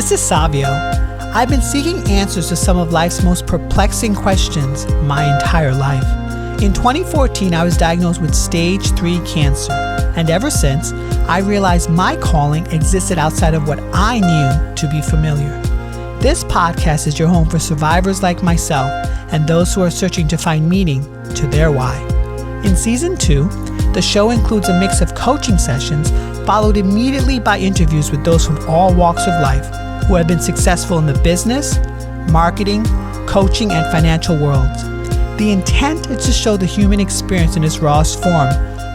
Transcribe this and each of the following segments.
This is Savio. I've been seeking answers to some of life's most perplexing questions my entire life. In 2014, I was diagnosed with stage 3 cancer, and ever since, I realized my calling existed outside of what I knew to be familiar. This podcast is your home for survivors like myself and those who are searching to find meaning to their why. In Season 2, the show includes a mix of coaching sessions followed immediately by interviews with those from all walks of life who have been successful in the business, marketing, coaching, and financial worlds. The intent is to show the human experience in its rawest form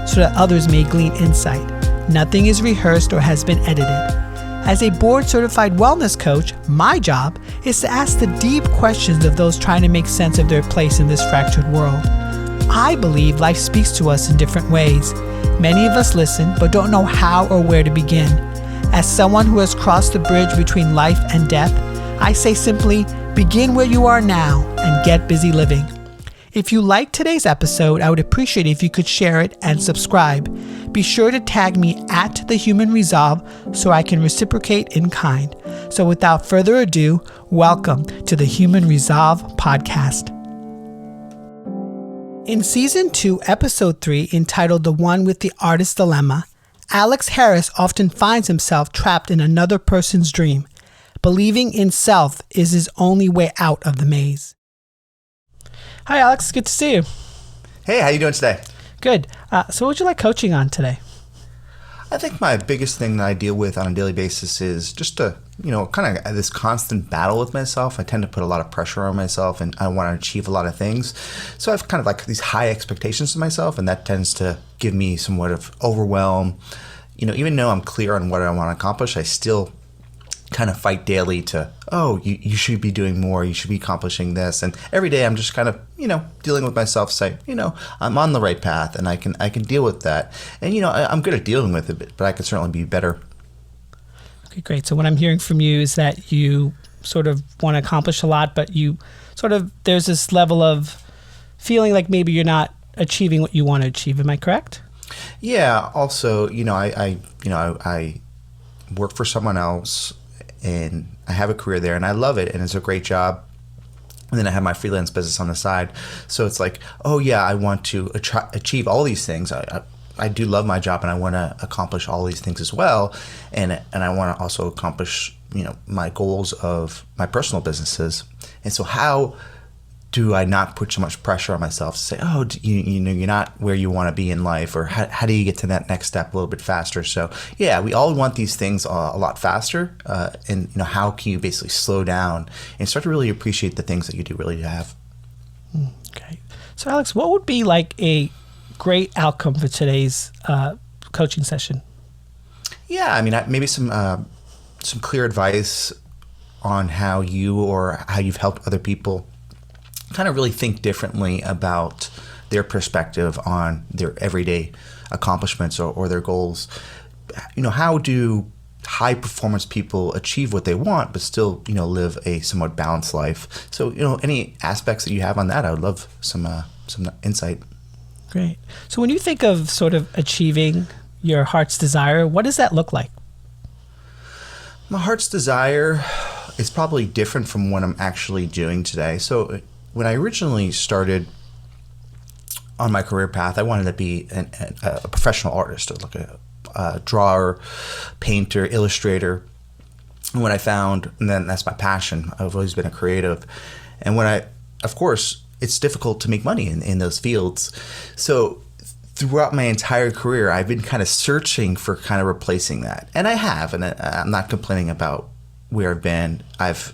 so that others may glean insight. Nothing is rehearsed or has been edited. As a board-certified wellness coach, my job is to ask the deep questions of those trying to make sense of their place in this fractured world. I believe life speaks to us in different ways. Many of us listen but don't know how or where to begin. As someone who has crossed the bridge between life and death, I say simply, begin where you are now and get busy living. If you liked today's episode, I would appreciate it if you could share it and subscribe. Be sure to tag me at The Human Resolve so I can reciprocate in kind. So without further ado, welcome to the Human Resolve podcast. In Season 2, Episode 3, entitled The One with the Artist's Dilemma, Alex Harris often finds himself trapped in another person's dream. Believing in self is his only way out of the maze. Hi, Alex. Good to see you. Hey, how you doing today? Good. So what would you like coaching on today? I think my biggest thing that I deal with on a daily basis is just kind of this constant battle with myself. I tend to put a lot of pressure on myself and I want to achieve a lot of things. So I've kind of like these high expectations to myself, and that tends to give me somewhat of overwhelm. Even though I'm clear on what I want to accomplish, I still kind of fight daily to, you should be doing more, you should be accomplishing this. And every day I'm just kind of, dealing with myself, say, I'm on the right path and I can deal with that. And, I'm good at dealing with it, but I could certainly be better. Okay, great. So what I'm hearing from you is that you sort of want to accomplish a lot, but there's this level of feeling like maybe you're not achieving what you want to achieve. Am I correct? Yeah. Also, I work for someone else and I have a career there and I love it and it's a great job. And then I have my freelance business on the side. So it's like, I want to achieve all these things. I do love my job and I want to accomplish all these things as well. And I want to also accomplish, my goals of my personal businesses. And so how do I not put so much pressure on myself to say, you're not where you want to be in life, or how do you get to that next step a little bit faster? So yeah, we all want these things a lot faster. And how can you basically slow down and start to really appreciate the things that you do really have? Okay. So Alex, what would be like a great outcome for today's coaching session? Yeah, maybe some clear advice on how you've helped other people kind of really think differently about their perspective on their everyday accomplishments or their goals. How do high performance people achieve what they want but still, live a somewhat balanced life? So, any aspects that you have on that, I would love some insight. Great. So when you think of sort of achieving your heart's desire, what does that look like? My heart's desire is probably different from what I'm actually doing today. So when I originally started on my career path, I wanted to be a professional artist, like a drawer, painter, illustrator. And what I found, and then that's my passion, I've always been a creative. And of course, it's difficult to make money in those fields. So throughout my entire career, I've been kind of searching for kind of replacing that. And I have, and I'm not complaining about where I've been. I've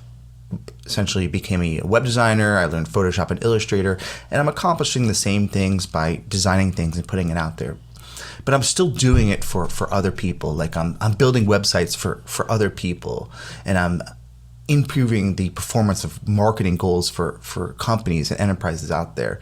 essentially became a web designer. I learned Photoshop and Illustrator, and I'm accomplishing the same things by designing things and putting it out there. But I'm still doing it for other people. Like I'm building websites for other people, and I'm improving the performance of marketing goals for companies and enterprises out there.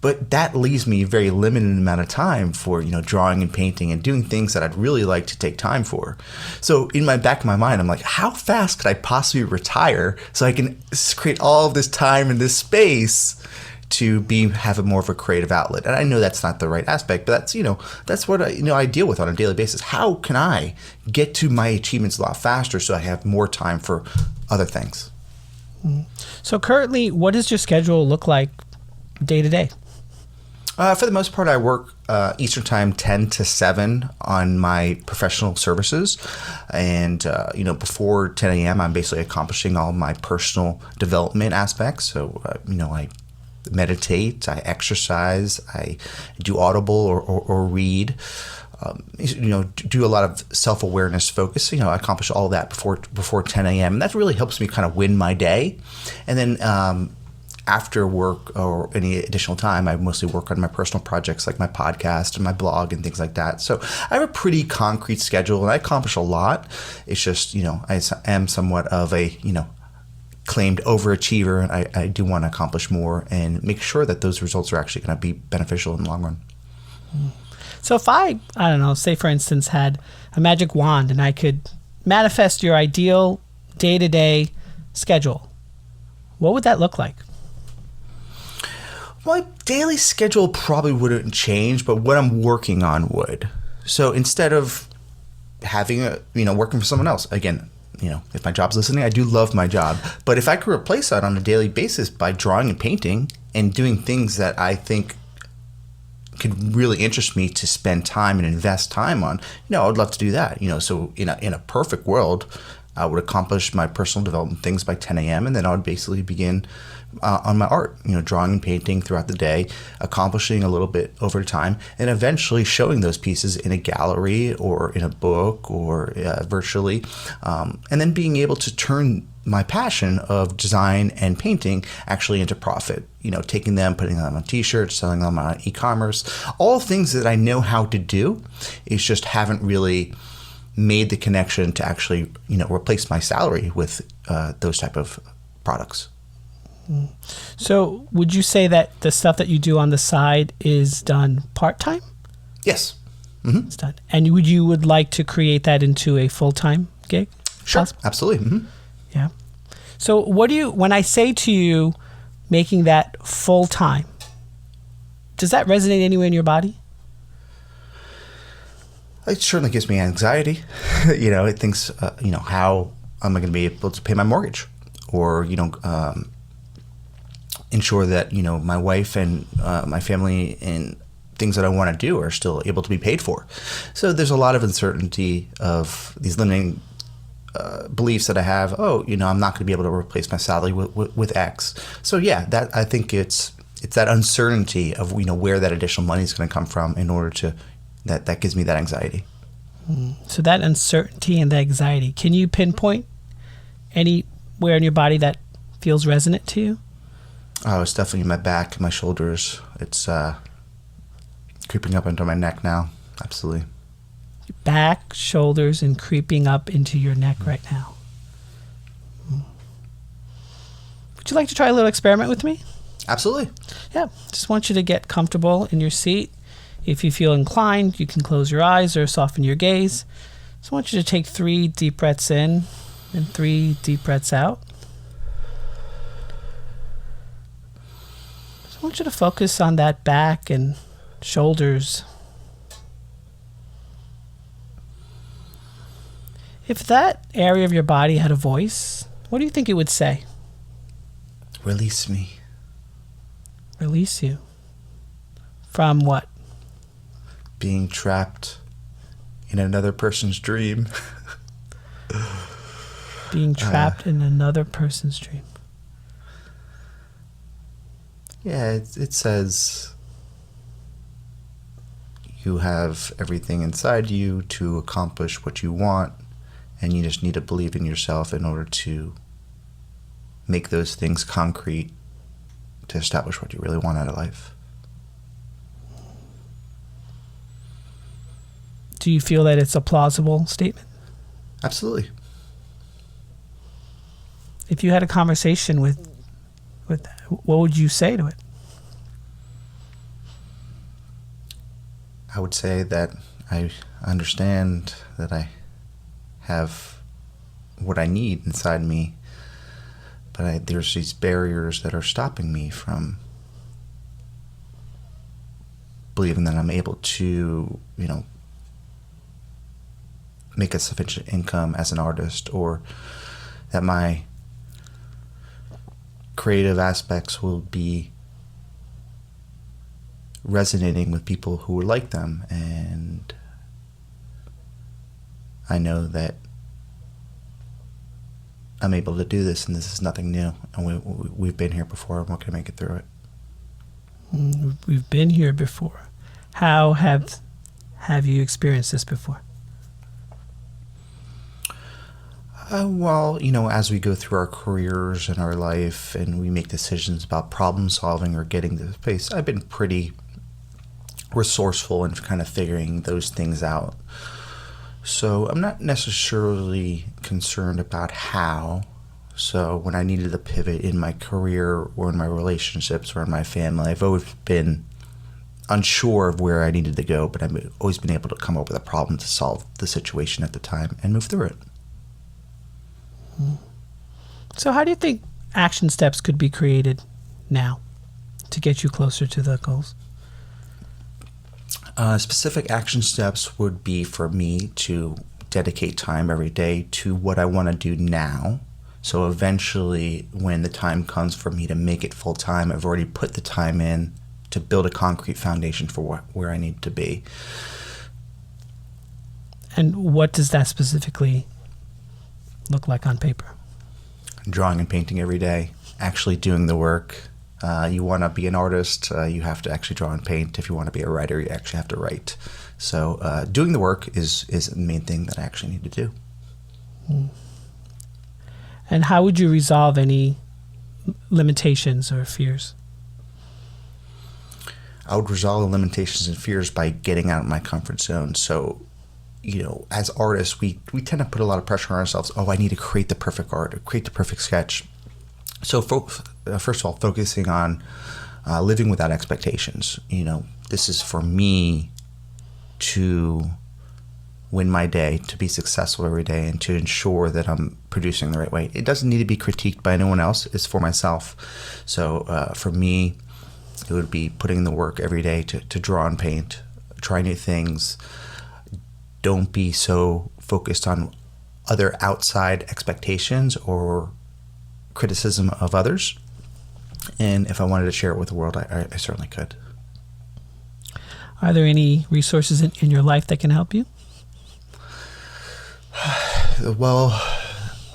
But that leaves me a very limited amount of time for, drawing and painting and doing things that I'd really like to take time for. So in my back of my mind, I'm like, how fast could I possibly retire so I can create all of this time and this space to have a more of a creative outlet. And I know that's not the right aspect, but that's what I deal with on a daily basis. How can I get to my achievements a lot faster so I have more time for other things? So currently, what does your schedule look like day to day? For the most part, I work Eastern Time 10 to 7 on my professional services. And, before 10 a.m., I'm basically accomplishing all my personal development aspects. So, I meditate, I exercise, I do Audible or read. Do a lot of self-awareness focus. I accomplish all that before 10 a.m. And that really helps me kind of win my day. And then after work or any additional time, I mostly work on my personal projects like my podcast and my blog and things like that. So I have a pretty concrete schedule and I accomplish a lot. It's just, I am somewhat of a, claimed overachiever, and I do want to accomplish more and make sure that those results are actually going to be beneficial in the long run. So if I don't know, say for instance, had a magic wand and I could manifest your ideal day-to-day schedule, what would that look like? My daily schedule probably wouldn't change, but what I'm working on would. So instead of having working for someone else, again, if my job's listening, I do love my job. But if I could replace that on a daily basis by drawing and painting and doing things that I think could really interest me to spend time and invest time on, I would love to do that. So in a perfect world, I would accomplish my personal development things by 10 a.m. and then I would basically begin on my art, drawing and painting throughout the day, accomplishing a little bit over time, and eventually showing those pieces in a gallery or in a book or virtually, and then being able to turn my passion of design and painting actually into profit. Taking them, putting them on t-shirts, selling them on e-commerce, all things that I know how to do. It's just haven't really made the connection to actually, replace my salary with those type of products. So would you say that the stuff that you do on the side is done part-time? Yes. Mm-hmm. It's done. And you would like to create that into a full-time gig? Sure. Possible? Absolutely. Mm-hmm. Yeah. So when I say to you making that full-time, does that resonate anywhere in your body? It certainly gives me anxiety. It thinks, how am I going to be able to pay my mortgage? Or, ensure that, my wife and my family and things that I want to do are still able to be paid for. So there's a lot of uncertainty of these limiting beliefs that I have. I'm not going to be able to replace my salary with X. So yeah, that I think it's that uncertainty of, where that additional money is going to come from in order to, that gives me that anxiety. So that uncertainty and the anxiety, can you pinpoint anywhere in your body that feels resonant to you? Oh, it's definitely my back, my shoulders. It's creeping up into my neck now. Absolutely. Your back, shoulders, and creeping up into your neck right now. Would you like to try a little experiment with me? Absolutely. Yeah. Just want you to get comfortable in your seat. If you feel inclined, you can close your eyes or soften your gaze. Just want you to take 3 deep breaths in and 3 deep breaths out. Just want you to focus on that back and shoulders. If that area of your body had a voice, what do you think it would say? Release me. Release you. From what? Being trapped in another person's dream. Being trapped in another person's dream. Yeah, it says you have everything inside you to accomplish what you want, and you just need to believe in yourself in order to make those things concrete to establish what you really want out of life. Do you feel that it's a plausible statement? Absolutely. If you had a conversation with what would you say to it? I would say that I understand that I have what I need inside me, but there's these barriers that are stopping me from believing that I'm able to, make a sufficient income as an artist, or that my creative aspects will be resonating with people who would like them. And I know that I'm able to do this, and this is nothing new, and we've been here before, and we're going to make it through it. We've been here before. How have you experienced this before? Well, as we go through our careers and our life, and we make decisions about problem solving or getting to space, I've been pretty resourceful in kind of figuring those things out. So I'm not necessarily concerned about how. So when I needed to pivot in my career or in my relationships or in my family, I've always been unsure of where I needed to go, but I've always been able to come up with a problem to solve the situation at the time and move through it. So how do you think action steps could be created now to get you closer to the goals? Specific action steps would be for me to dedicate time every day to what I want to do now. So eventually, when the time comes for me to make it full time, I've already put the time in to build a concrete foundation for where I need to be. And what does that specifically look like on paper? Drawing and painting every day, actually doing the work. You want to be an artist, you have to actually draw and paint. If you want to be a writer, you actually have to write. So doing the work is the main thing that I actually need to do. And how would you resolve any limitations or fears? I would resolve the limitations and fears by getting out of my comfort zone. So, as artists, we tend to put a lot of pressure on ourselves. Oh, I need to create the perfect art, or create the perfect sketch. So first of all, focusing on living without expectations. This is for me to win my day, to be successful every day, and to ensure that I'm producing the right way. It doesn't need to be critiqued by anyone else. It's for myself. So for me, it would be putting in the work every day to draw and paint, try new things. Don't be so focused on other outside expectations or criticism of others. And if I wanted to share it with the world, I certainly could. Are there any resources in your life that can help you? Well,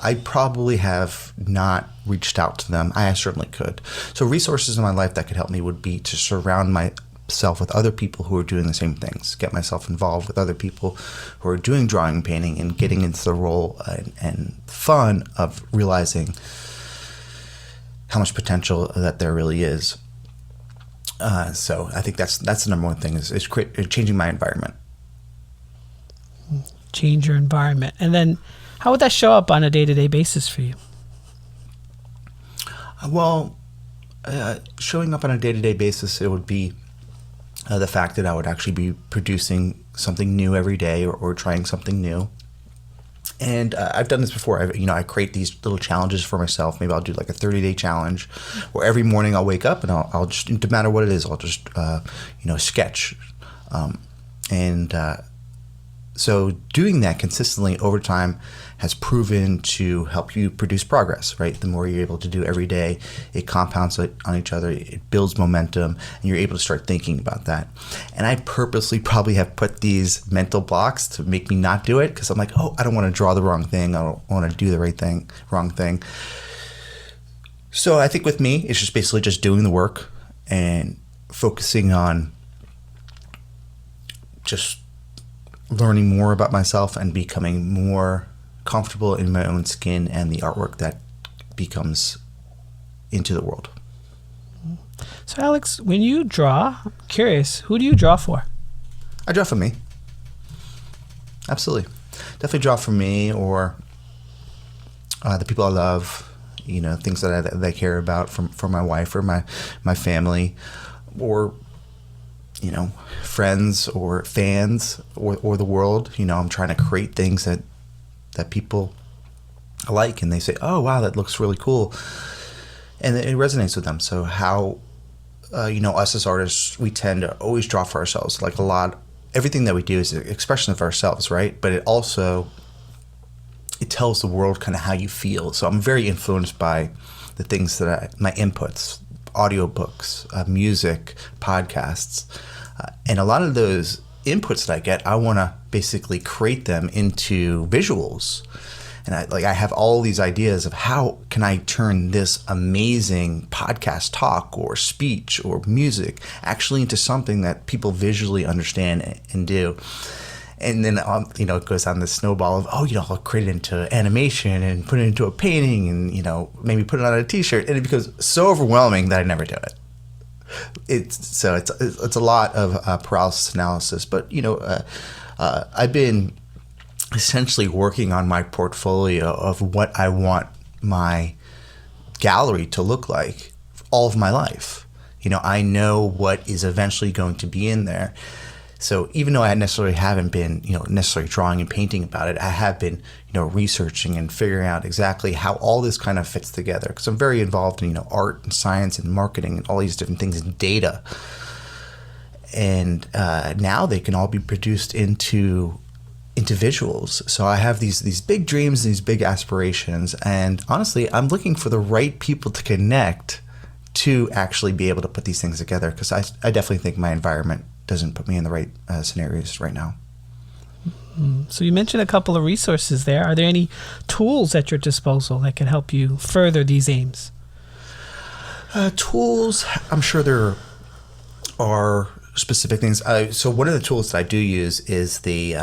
I probably have not reached out to them. I certainly could. So resources in my life that could help me would be to surround myself with other people who are doing the same things, get myself involved with other people who are doing drawing and painting, and getting into the role and fun of realizing how much potential that there really is. So I think that's the number one thing is changing my environment. Change your environment. And then how would that show up on a day-to-day basis for you? Well, showing up on a day-to-day basis, it would be the fact that I would actually be producing something new every day, or trying something new. And I've done this before. I create these little challenges for myself. Maybe I'll do like a 30-day challenge, where every morning I'll wake up and I'll just, no matter what it is, I'll just sketch. So doing that consistently over time has proven to help you produce progress, right? The more you're able to do every day, it compounds on each other, it builds momentum, and you're able to start thinking about that. And I purposely probably have put these mental blocks to make me not do it, because I'm like, I don't want to draw the wrong thing, I don't want to do the wrong thing. So I think with me, it's just basically just doing the work and focusing on just learning more about myself and becoming more comfortable in my own skin and the artwork that becomes into the world. So Alex, when you draw, I'm curious, who do you draw for? I draw for me. Absolutely. Definitely draw for me, or the people I love, things that I care about from my wife or my family, or friends or fans or the world. I'm trying to create things that people like, and they say, oh wow, that looks really cool, and it resonates with them. So how us as artists, we tend to always draw for ourselves. Like everything that we do is an expression of ourselves, right? But it tells the world kind of how you feel. So I'm very influenced by the things that my inputs, audiobooks, music, podcasts, and a lot of those inputs that I get, I want to basically create them into visuals. And I have all these ideas of how can I turn this amazing podcast talk or speech or music actually into something that people visually understand and do. And then, it goes on this snowball of, I'll create it into animation and put it into a painting and, maybe put it on a t-shirt. And it becomes so overwhelming that I never do it. It's a lot of paralysis analysis. But, I've been essentially working on my portfolio of what I want my gallery to look like all of my life. I know what is eventually going to be in there. So even though I necessarily haven't been, necessarily drawing and painting about it, I have been, researching and figuring out exactly how all this kind of fits together. Because I'm very involved in, art and science and marketing and all these different things and data. And now they can all be produced into visuals. So I have these big dreams, these big aspirations, and honestly, I'm looking for the right people to connect to actually be able to put these things together. Because I definitely think my environment doesn't put me in the right scenarios right now. So you mentioned a couple of resources there. Are there any tools at your disposal that can help you further these aims? Tools, I'm sure there are specific things. So one of the tools that I do use is the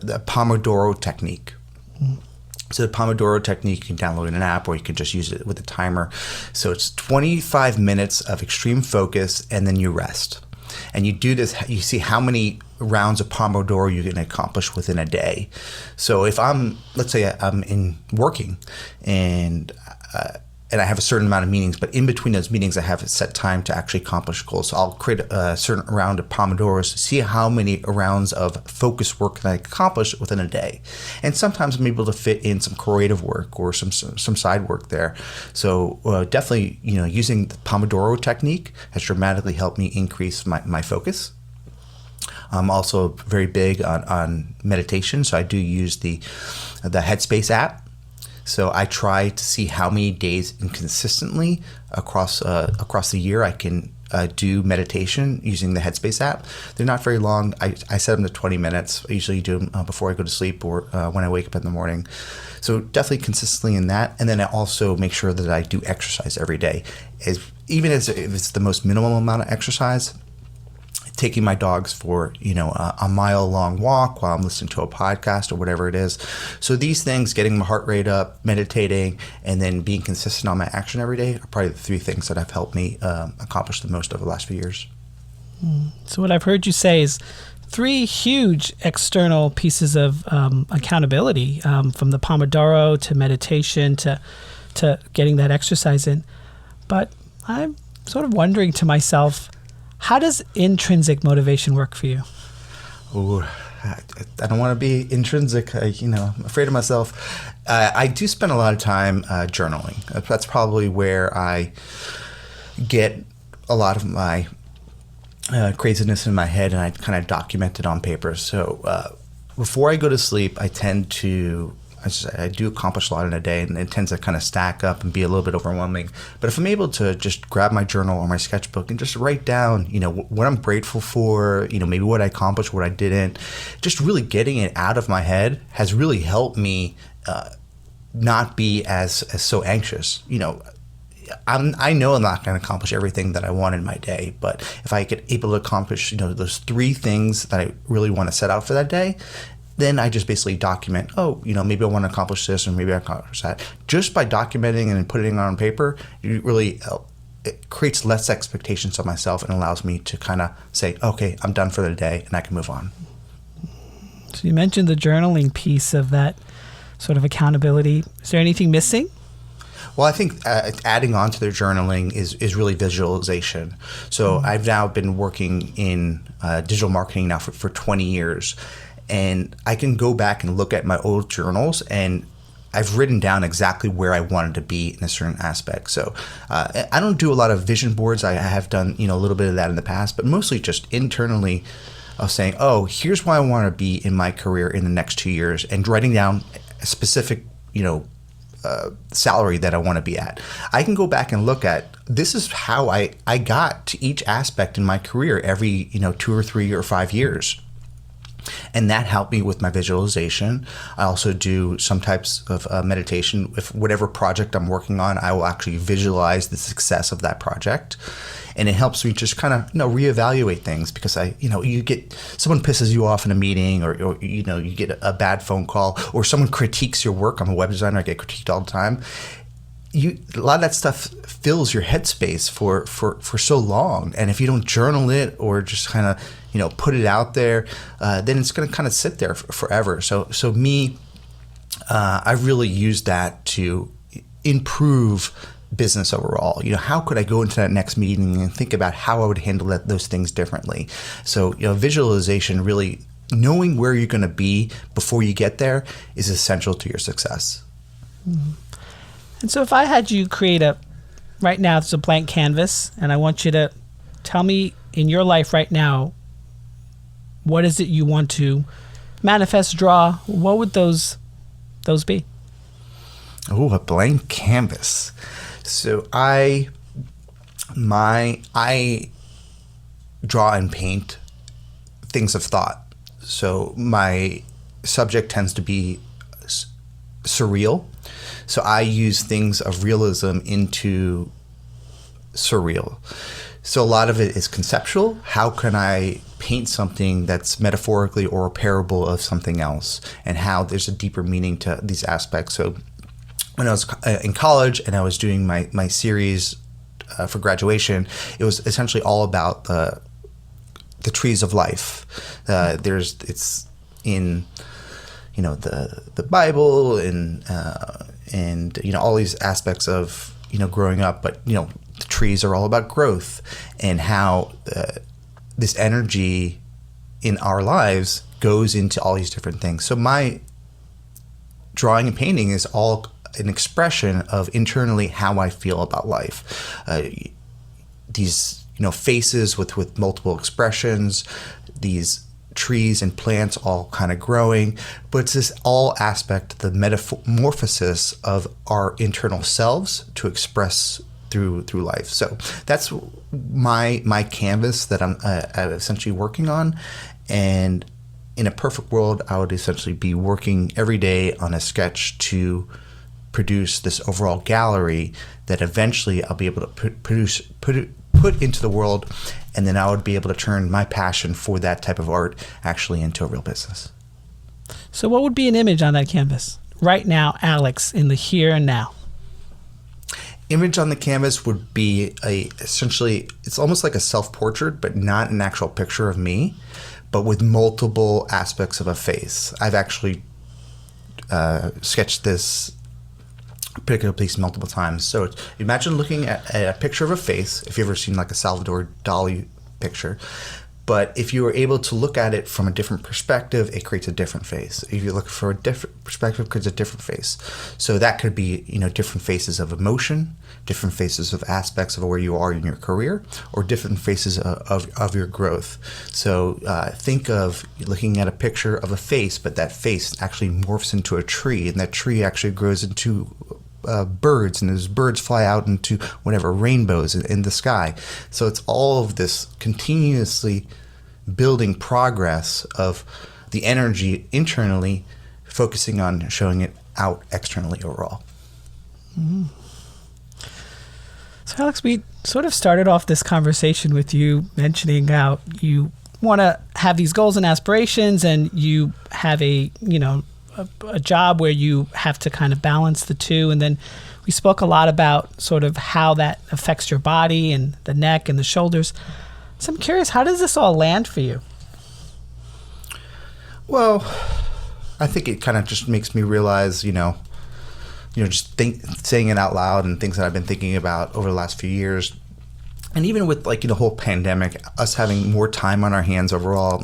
the Pomodoro Technique. So the Pomodoro Technique, you can download in an app or you can just use it with a timer. So it's 25 minutes of extreme focus and then you rest. And you do this, you see how many rounds of Pomodoro you can accomplish within a day. So if let's say I'm working and I have a certain amount of meetings, but in between those meetings, I have a set time to actually accomplish goals. So I'll create a certain round of Pomodoros to see how many rounds of focus work can I accomplish within a day. And sometimes I'm able to fit in some creative work or some side work there. So definitely, using the Pomodoro technique has dramatically helped me increase my focus. I'm also very big on meditation, so I do use the Headspace app. So I try to see how many days and consistently across the year I can do meditation using the Headspace app. They're not very long. I set them to 20 minutes. I usually do them before I go to sleep or when I wake up in the morning. So definitely consistently in that. And then I also make sure that I do exercise every day. Even if it's the most minimum amount of exercise, taking my dogs for, a mile-long walk while I'm listening to a podcast or whatever it is. So these things, getting my heart rate up, meditating, and then being consistent on my action every day are probably the three things that have helped me accomplish the most over the last few years. So what I've heard you say is three huge external pieces of accountability, from the Pomodoro to meditation to getting that exercise in. But I'm sort of wondering to myself, how does intrinsic motivation work for you? Oh, I don't want to be intrinsic. I'm afraid of myself. I do spend a lot of time journaling. That's probably where I get a lot of my craziness in my head, and I kind of document it on paper. So before I go to sleep, I tend to I do accomplish a lot in a day, and it tends to kind of stack up and be a little bit overwhelming. But if I'm able to just grab my journal or my sketchbook and just write down, what I'm grateful for, maybe what I accomplished, what I didn't, just really getting it out of my head has really helped me not be as so anxious. I know I'm not going to accomplish everything that I want in my day, but if I get able to accomplish, those three things that I really want to set out for that day, then I just basically document, maybe I want to accomplish this or maybe I accomplish that. Just by documenting and putting it on paper, it creates less expectations of myself and allows me to kind of say, okay, I'm done for the day and I can move on. So you mentioned the journaling piece of that sort of accountability. Is there anything missing? Well, I think adding on to their journaling is really visualization. So I've now been working in digital marketing now for 20 years. And I can go back and look at my old journals and I've written down exactly where I wanted to be in a certain aspect. So I don't do a lot of vision boards. I have done, a little bit of that in the past, but mostly just internally of saying, oh, here's where I want to be in my career in the next 2 years, and writing down a specific, salary that I want to be at. I can go back and look at, this is how I got to each aspect in my career every, 2 or 3 or 5 years. And that helped me with my visualization. I also do some types of meditation. If whatever project I'm working on, I will actually visualize the success of that project. And it helps me just kind of, reevaluate things, because you get, someone pisses you off in a meeting, or you get a bad phone call, or someone critiques your work. I'm a web designer. I get critiqued all the time. A lot of that stuff fills your headspace for so long. And if you don't journal it, or just kind of, put it out there, then it's going to kind of sit there forever. So me, I really used that to improve business overall. How could I go into that next meeting and think about how I would handle those things differently? So, visualization, really knowing where you're going to be before you get there, is essential to your success. Mm-hmm. And so if I had you create right now it's a blank canvas, and I want you to tell me in your life right now, what is it you want to manifest, draw? What would those be? Oh, a blank canvas. So I draw and paint things of thought. So my subject tends to be surreal. So I use things of realism into surreal. So a lot of it is conceptual. How can I paint something that's metaphorically or a parable of something else, and how there's a deeper meaning to these aspects? So when I was in college and I was doing my series for graduation, it was essentially all about the trees of life. It's in the Bible and all these aspects of growing up, but the trees are all about growth, and how this energy in our lives goes into all these different things. So my drawing and painting is all an expression of internally how I feel about life. These faces with multiple expressions, these trees and plants all kind of growing, but it's this all aspect, the metamorphosis of our internal selves to express through life. So that's my canvas that I'm essentially working on. And in a perfect world, I would essentially be working every day on a sketch to produce this overall gallery that eventually I'll be able to put into the world, and then I would be able to turn my passion for that type of art actually into a real business. So what would be an image on that canvas right now, Alex, in the here and now? Image on the canvas would be essentially, it's almost like a self-portrait, but not an actual picture of me, but with multiple aspects of a face. I've actually sketched this particular piece multiple times. So imagine looking at a picture of a face, if you've ever seen like a Salvador Dali picture. But if you were able to look at it from a different perspective, it creates a different face. If you look for a different perspective, it creates a different face. So that could be, different faces of emotion, different faces of aspects of where you are in your career, or different faces of your growth. So think of looking at a picture of a face, but that face actually morphs into a tree, and that tree actually grows into birds, and those birds fly out into whatever rainbows in the sky. So it's all of this continuously building progress of the energy internally, focusing on showing it out externally overall. Mm-hmm. So Alex, we sort of started off this conversation with you mentioning how you want to have these goals and aspirations, and you have a job where you have to kind of balance the two. And then we spoke a lot about sort of how that affects your body and the neck and the shoulders. So I'm curious, how does this all land for you? Well, I think it kind of just makes me realize, just saying it out loud, and things that I've been thinking about over the last few years. And even with the whole pandemic, us having more time on our hands overall,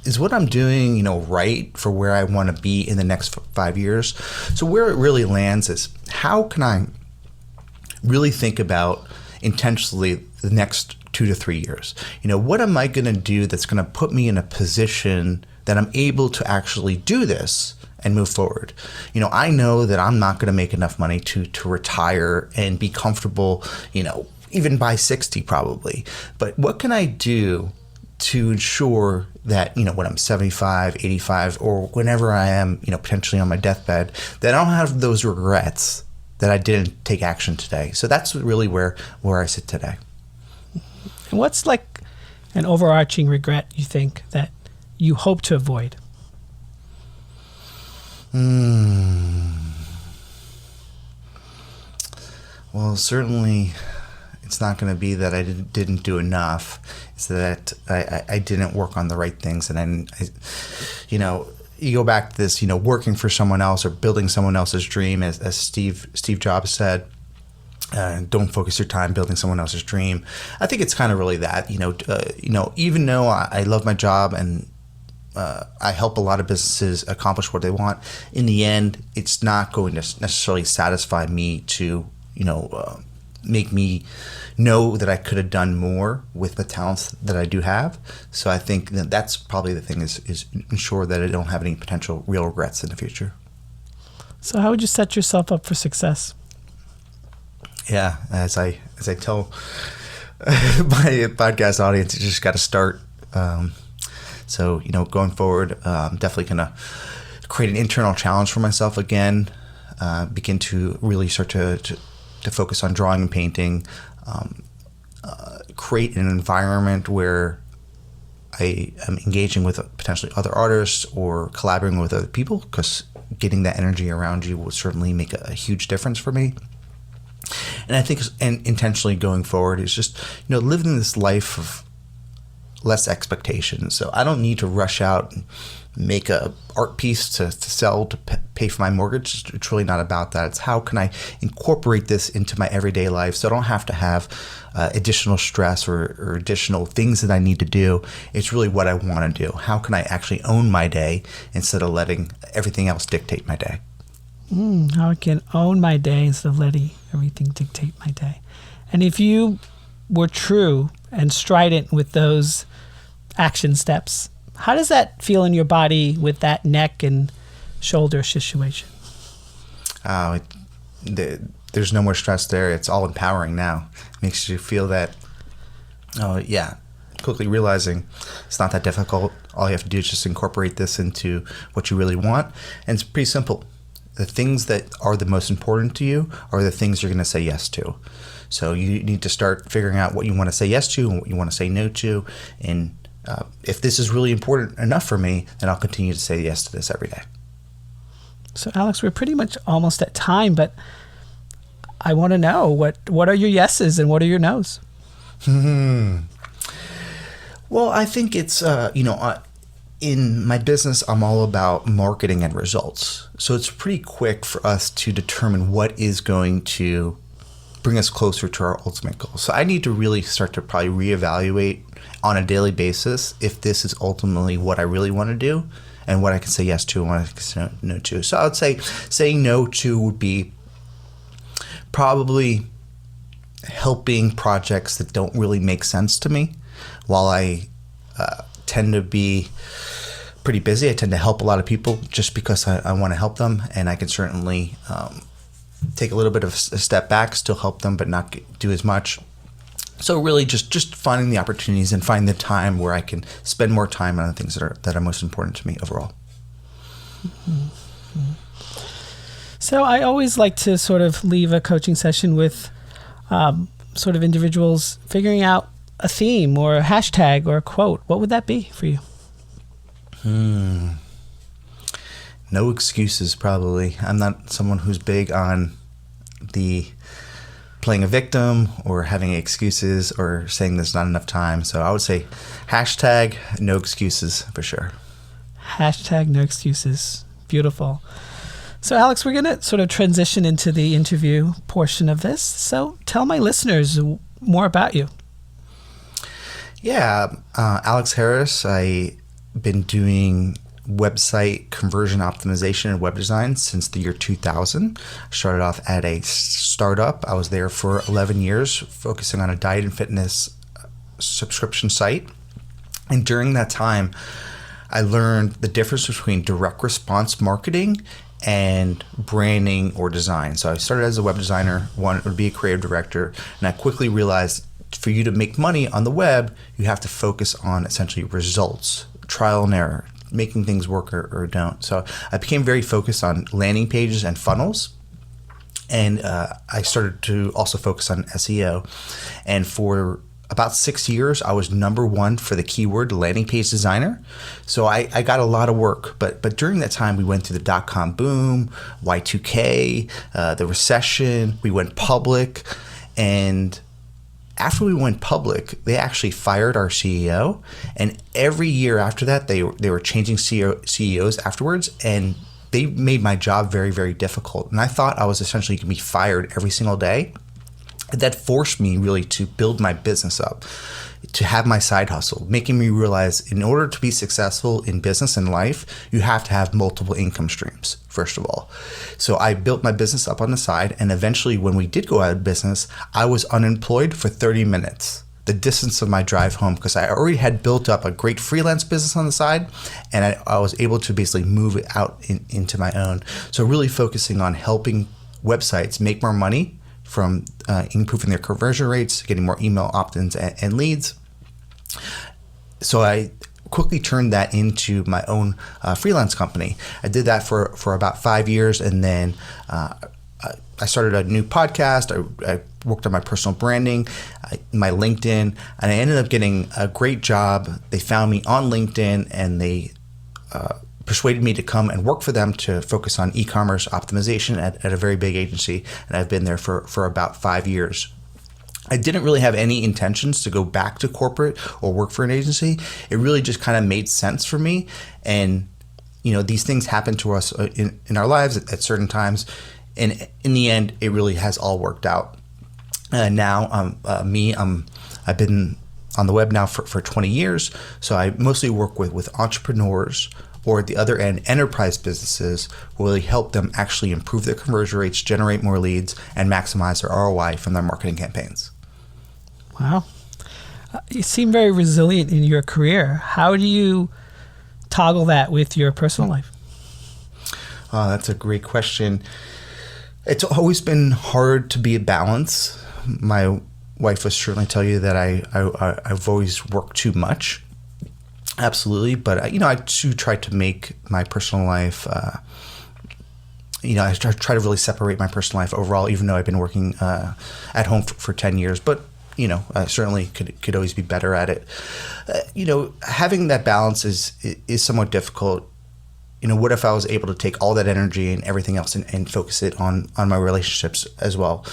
is what I'm doing, right for where I want to be in the next 5 years? So where it really lands is, how can I really think about intentionally the next 2 to 3 years? What am I going to do that's going to put me in a position that I'm able to actually do this and move forward? I know that I'm not going to make enough money to retire and be comfortable, even by 60 probably. But what can I do to ensure that, when I'm 75, 85, or whenever I am, potentially on my deathbed, that I don't have those regrets that I didn't take action today. So that's really where I sit today. And what's like an overarching regret you think that you hope to avoid? Well, certainly it's not going to be that I didn't do enough. It's that I didn't work on the right things. And you go back to this, working for someone else or building someone else's dream, as Steve Jobs said, don't focus your time building someone else's dream. I think it's kind of really that, even though I love my job and I help a lot of businesses accomplish what they want, in the end, it's not going to necessarily satisfy me to, make me know that I could have done more with the talents that I do have. So I think that's probably the thing, is ensure that I don't have any potential real regrets in the future. So how would you set yourself up for success? Yeah, as I tell my podcast audience, you just got to start. So going forward, I'm definitely going to create an internal challenge for myself again. Begin to really start to focus on drawing and painting. Create an environment where I am engaging with potentially other artists or collaborating with other people, because getting that energy around you will certainly make a huge difference for me. And I think intentionally going forward is just, living this life of less expectations. So I don't need to rush out and make a art piece to sell to pay for my mortgage. It's really not about that. It's how can I incorporate this into my everyday life so I don't have to have additional stress or additional things that I need to do. It's really what I want to do. How can I actually own my day instead of letting everything else dictate my day? How I can own my day instead of letting everything dictate my day. And if you were true and strident with those action steps, how does that feel in your body with that neck and shoulder situation? There's no more stress there. It's all empowering now. It makes you feel that, quickly realizing it's not that difficult. All you have to do is just incorporate this into what you really want. And it's pretty simple. The things that are the most important to you are the things you're going to say yes to. So you need to start figuring out what you want to say yes to and what you want to say no to. And if this is really important enough for me, then I'll continue to say yes to this every day. So Alex, we're pretty much almost at time, but I want to know, what are your yeses and what are your nos? Well, I think it's, in my business, I'm all about marketing and results. So it's pretty quick for us to determine what is going to bring us closer to our ultimate goal. So I need to really start to probably reevaluate on a daily basis if this is ultimately what I really want to do and what I can say yes to and what I can say no to. So I would say saying no to would be probably helping projects that don't really make sense to me. While I tend to be pretty busy, I tend to help a lot of people just because I want to help them, and I can certainly take a little bit of a step back, still help them, but not do as much. So really just finding the opportunities and finding the time where I can spend more time on the things that are most important to me overall. Mm-hmm. So I always like to sort of leave a coaching session with sort of individuals figuring out a theme or a hashtag or a quote. What would that be for you? No excuses, probably. I'm not someone who's big on the playing a victim or having excuses or saying there's not enough time. So I would say hashtag no excuses for sure. Hashtag no excuses. Beautiful. So Alex, we're going to sort of transition into the interview portion of this. So tell my listeners more about you. Yeah, Alex Harris. I been doing website conversion optimization and web design since the year 2000. I started off at a startup. I was there for 11 years, focusing on a diet and fitness subscription site. And during that time, I learned the difference between direct response marketing and branding or design. So I started as a web designer, wanted to be a creative director, and I quickly realized for you to make money on the web, you have to focus on essentially results, trial and error, making things work or don't. So I became very focused on landing pages and funnels. And I started to also focus on SEO. And for about 6 years, I was number one for the keyword landing page designer. So I got a lot of work. But during that time, we went through the dot-com boom, Y2K, the recession. We went public. And after we went public, they actually fired our CEO. And every year after that, they were changing CEOs afterwards. And they made my job very, very difficult. And I thought I was essentially going to be fired every single day. That forced me really to build my business up, to have my side hustle, making me realize in order to be successful in business and life, you have to have multiple income streams, first of all. So I built my business up on the side, and eventually when we did go out of business, I was unemployed for 30 minutes, the distance of my drive home, because I already had built up a great freelance business on the side, and I was able to basically move it out into my own. So really focusing on helping websites make more money from improving their conversion rates, getting more email opt-ins and leads. So I quickly turned that into my own freelance company. I did that for about 5 years, and then I started a new podcast. I worked on my personal branding, my LinkedIn, and I ended up getting a great job. They found me on LinkedIn, and they persuaded me to come and work for them to focus on e-commerce optimization at a very big agency. And I've been there for about 5 years. I didn't really have any intentions to go back to corporate or work for an agency. It really just kind of made sense for me. And, these things happen to us in our lives at certain times. And in the end, it really has all worked out. Now, I've been on the web now for 20 years. So I mostly work with entrepreneurs, or at the other end, enterprise businesses, who really help them actually improve their conversion rates, generate more leads, and maximize their ROI from their marketing campaigns. Wow. You seem very resilient in your career. How do you toggle that with your personal life? That's a great question. It's always been hard to be a balance. My wife will certainly tell you that I've always worked too much. Absolutely, but I too try to make my personal life. I try to really separate my personal life overall, even though I've been working at home for 10 years. But I certainly could always be better at it. Having that balance is somewhat difficult. What if I was able to take all that energy and everything else and focus it on my relationships as well?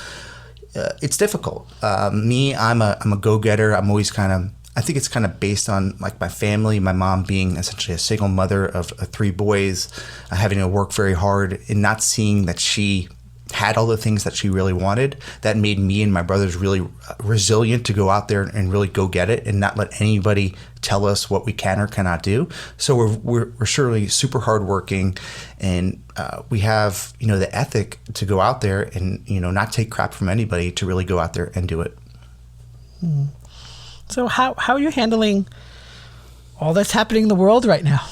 It's difficult. I'm a go-getter. I'm always I think it's kind of based on like my family, my mom being essentially a single mother of 3 boys, having to work very hard and not seeing that she had all the things that she really wanted. That made me and my brothers really resilient to go out there and really go get it and not let anybody tell us what we can or cannot do. So we're surely super hardworking, and we have the ethic to go out there and not take crap from anybody, to really go out there and do it. So how are you handling all that's happening in the world right now?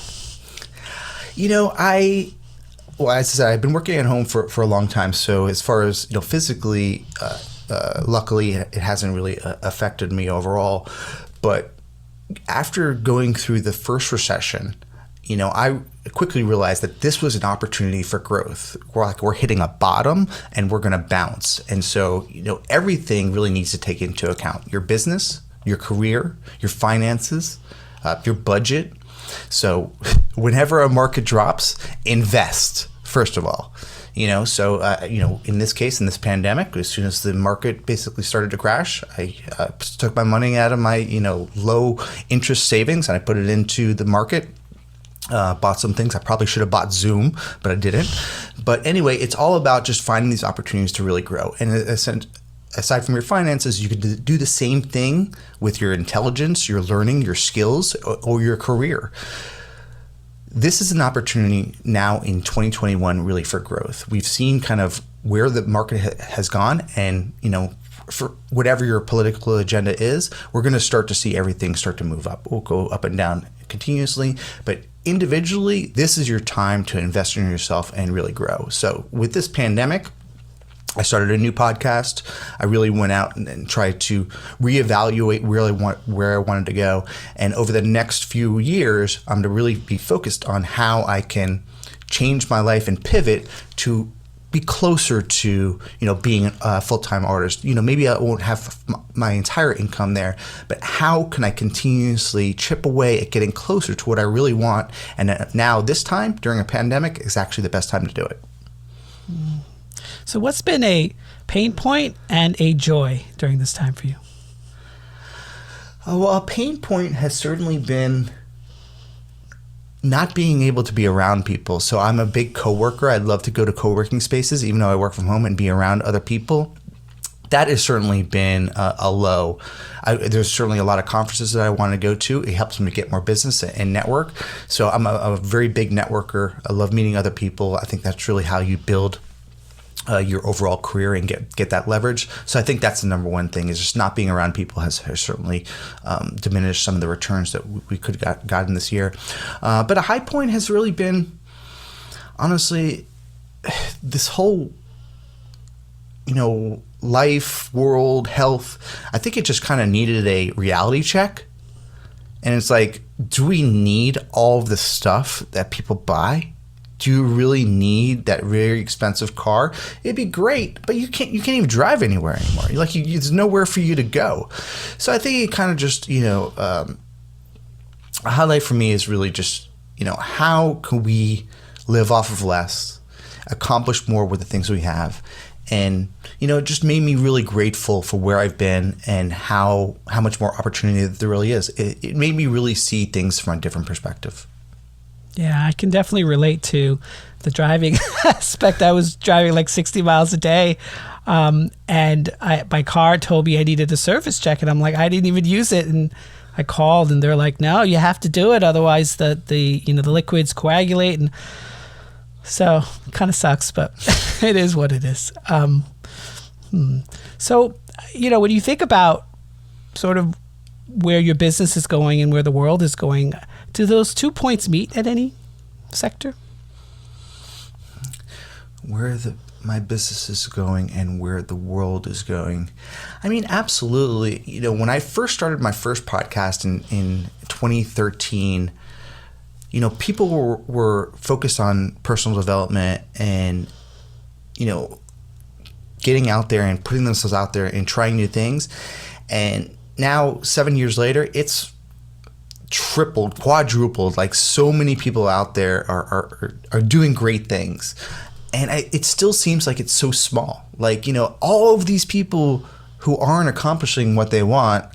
As I said, I've been working at home for a long time. So as far as physically, luckily, it hasn't really affected me overall. But after going through the first recession, I quickly realized that this was an opportunity for growth. We're hitting a bottom and we're going to bounce. And so everything really needs to take into account your business, your career, your finances, your budget. So whenever a market drops, invest, first of all. In this case, in this pandemic, as soon as the market basically started to crash, I took my money out of my low interest savings and I put it into the market. Bought some things. I probably should have bought Zoom, but I didn't. But anyway, it's all about just finding these opportunities to really grow. And aside from your finances, you could do the same thing with your intelligence, your learning, your skills, or your career. this is an opportunity now in 2021 really for growth. We've seen kind of where the market has gone, and for whatever your political agenda is, we're going to start to see everything start to move up. We'll go up and down continuously, but individually, this is your time to invest in yourself and really grow. So with this pandemic, I started a new podcast. I really went out and tried to reevaluate where I wanted to go. And over the next few years, I'm going to really be focused on how I can change my life and pivot to be closer to, being a full-time artist. Maybe I won't have my entire income there, but how can I continuously chip away at getting closer to what I really want? And now this time during a pandemic is actually the best time to do it. So what's been a pain point and a joy during this time for you? Well, a pain point has certainly been not being able to be around people. So I'm a big coworker. I'd love to go to co-working spaces, even though I work from home, and be around other people. That has certainly been a low. There's certainly a lot of conferences that I want to go to. It helps me get more business and network. So I'm a very big networker. I love meeting other people. I think that's really how you build your overall career and get that leverage. So I think that's the number one thing, is just not being around people has certainly diminished some of the returns that we could have gotten this year. But a high point has really been, honestly, this whole, life, world, health. I think it just kind of needed a reality check. And it's like, do we need all of the stuff that people buy? Do you really need that very expensive car? It'd be great, but you can't even drive anywhere anymore. There's nowhere for you to go. So I think it kind of just, a highlight for me is really just, how can we live off of less, accomplish more with the things we have? And, it just made me really grateful for where I've been and how much more opportunity there really is. It made me really see things from a different perspective. Yeah, I can definitely relate to the driving aspect. I was driving like 60 miles a day, and my car told me I needed a service check, and I'm like, I didn't even use it. And I called, and they're like, no, you have to do it, otherwise the liquids coagulate. And so it kind of sucks, but it is what it is. So, when you think about sort of where your business is going and where the world is going, do those 2 points meet at any sector? Where my business is going and where the world is going. I mean, absolutely. When I first started my first podcast in 2013, people were focused on personal development and, getting out there and putting themselves out there and trying new things. And now, 7 years later, it's tripled, quadrupled. Like, so many people out there are doing great things. And it still seems like it's so small. Like, all of these people who aren't accomplishing what they want,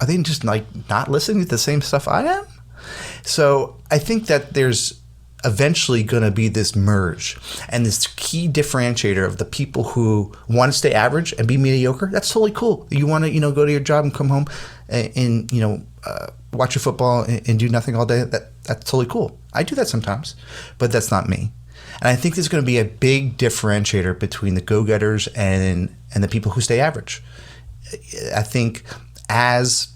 are they just like not listening to the same stuff I am? So I think that there's eventually going to be this merge, and this key differentiator of the people who want to stay average and be mediocre. That's totally cool. You want to, go to your job and come home and watch your football and do nothing all day. That's totally cool. I do that sometimes, but that's not me. And I think there's going to be a big differentiator between the go-getters and the people who stay average. I think as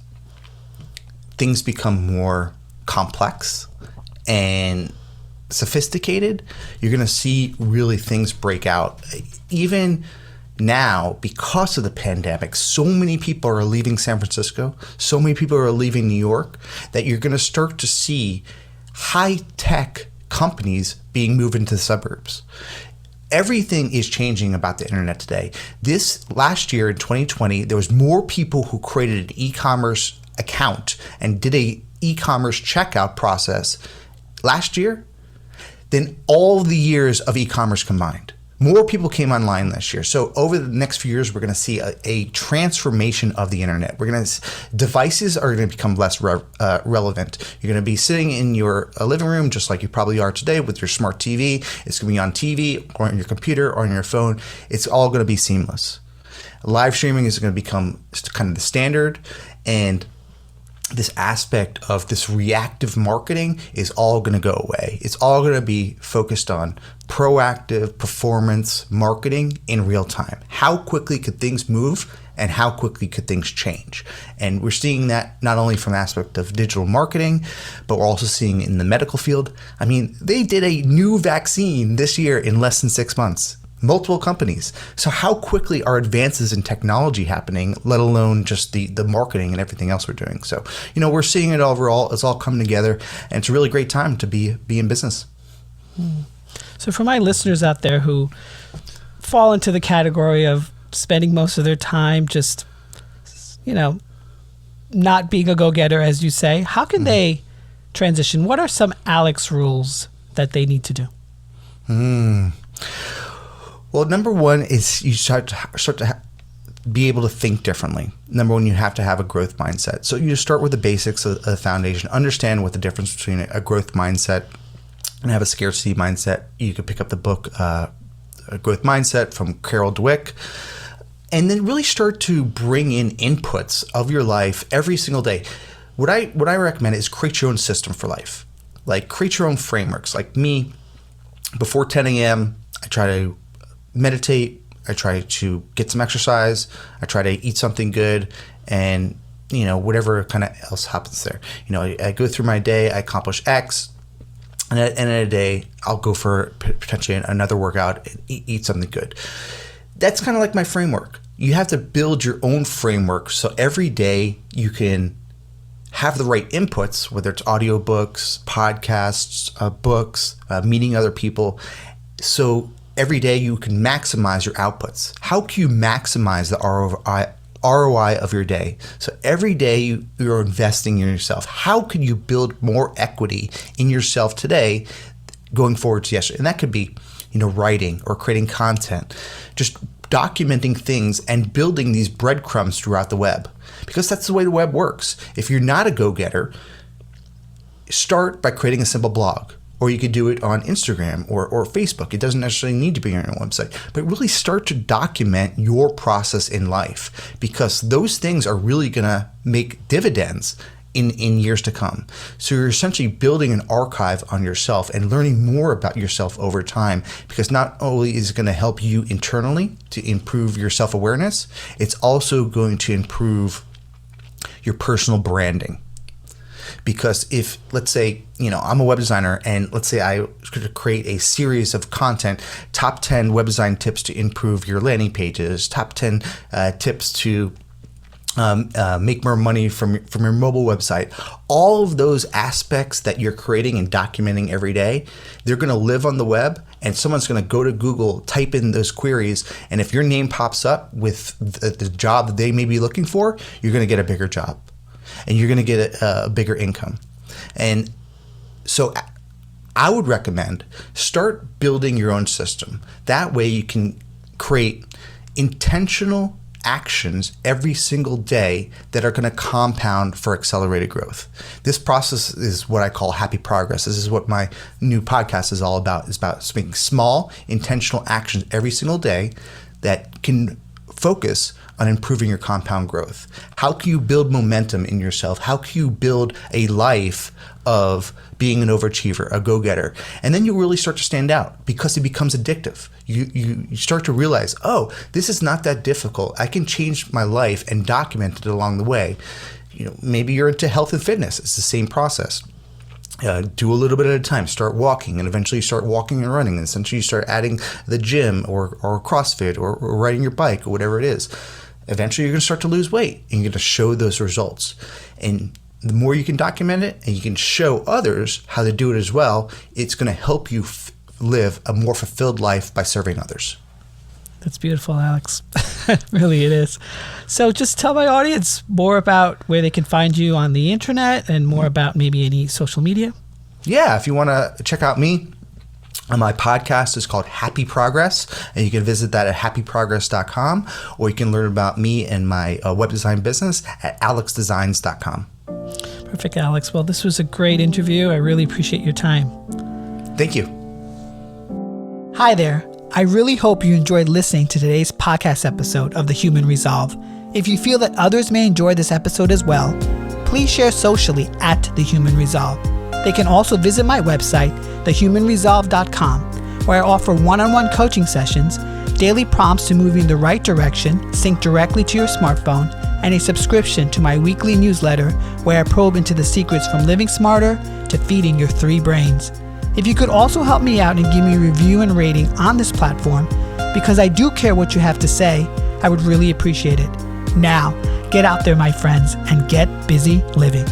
things become more complex and sophisticated, you're going to see really things break out. Even now, because of the pandemic, so many people are leaving San Francisco, so many people are leaving New York, that you're going to start to see high-tech companies being moved into the suburbs. Everything is changing about the internet today. This last year in 2020, there was more people who created an e-commerce account and did a e-commerce checkout process last year than all the years of e-commerce combined. More people came online last year. So over the next few years, we're going to see a transformation of the internet. Devices are going to become less relevant. You're going to be sitting in your living room, just like you probably are today, with your smart TV. It's going to be on TV or on your computer or on your phone. It's all going to be seamless. Live streaming is going to become kind of the standard, and this aspect of this reactive marketing is all going to go away. It's all going to be focused on proactive performance marketing in real time. How quickly could things move and how quickly could things change? And we're seeing that not only from the aspect of digital marketing, but we're also seeing it in the medical field. I mean, they did a new vaccine this year in less than 6 months. Multiple companies. So how quickly are advances in technology happening, let alone just the marketing and everything else we're doing? So, we're seeing it overall. It's all coming together, and it's a really great time to be in business. So for my listeners out there who fall into the category of spending most of their time just, not being a go-getter, as you say, how can they transition? What are some Alex rules that they need to do? Well, number one is you start to be able to think differently. Number one, you have to have a growth mindset. So you start with the basics of the foundation, understand what the difference between a growth mindset and have a scarcity mindset. You could pick up the book, A Growth Mindset from Carol Dweck, and then really start to bring in inputs of your life every single day. What I recommend is create your own system for life. Like create your own frameworks. Like me, before 10 a.m., I try to meditate, I try to get some exercise, I try to eat something good, and whatever kind of else happens there. I go through my day, I accomplish X, and at the end of the day, I'll go for potentially another workout and eat something good. That's kind of like my framework. You have to build your own framework so every day you can have the right inputs, whether it's audiobooks, podcasts, books, meeting other people. So every day you can maximize your outputs. How can you maximize the ROI of your day? So every day you're investing in yourself. How can you build more equity in yourself today going forward to yesterday? And that could be, writing or creating content, just documenting things and building these breadcrumbs throughout the web, because that's the way the web works. If you're not a go-getter, start by creating a simple blog. Or you could do it on Instagram or Facebook. It doesn't necessarily need to be on your website. But really start to document your process in life, because those things are really going to make dividends in years to come. So you're essentially building an archive on yourself and learning more about yourself over time, because not only is it going to help you internally to improve your self-awareness, it's also going to improve your personal branding. Because if, let's say, I'm a web designer, and let's say I could create a series of content, top 10 web design tips to improve your landing pages, top 10 tips to make more money from your mobile website. All of those aspects that you're creating and documenting every day, they're going to live on the web, and someone's going to go to Google, type in those queries, and if your name pops up with the job that they may be looking for, you're going to get a bigger job. And you're going to get a bigger income. And so I would recommend start building your own system. That way you can create intentional actions every single day that are going to compound for accelerated growth. This process is what I call happy progress. This is what my new podcast is all about. It's about making small intentional actions every single day that can focus on improving your compound growth. How can you build momentum in yourself? How can you build a life of being an overachiever, a go-getter? And then you really start to stand out, because it becomes addictive. You start to realize, oh, this is not that difficult. I can change my life and document it along the way. Maybe you're into health and fitness. It's the same process. Do a little bit at a time. Start walking, and eventually you start walking and running. And essentially you start adding the gym or CrossFit or riding your bike or whatever it is. Eventually you're going to start to lose weight, and you're going to show those results. And the more you can document it and you can show others how to do it as well, it's going to help you live a more fulfilled life by serving others. That's beautiful, Alex. Really, it is. So just tell my audience more about where they can find you on the internet, and more about maybe any social media. Yeah, if you want to check out me, my podcast is called Happy Progress, and you can visit that at happyprogress.com, or you can learn about me and my web design business at alexdesigns.com. Perfect, Alex. Well, this was a great interview. I really appreciate your time. Thank you. Hi there. I really hope you enjoyed listening to today's podcast episode of The Human Resolve. If you feel that others may enjoy this episode as well, please share socially at The Human Resolve. They can also visit my website, thehumanresolve.com, where I offer one-on-one coaching sessions, daily prompts to move you in the right direction, synced directly to your smartphone, and a subscription to my weekly newsletter where I probe into the secrets from living smarter to feeding your 3 brains. If you could also help me out and give me a review and rating on this platform, because I do care what you have to say, I would really appreciate it. Now, get out there, my friends, and get busy living.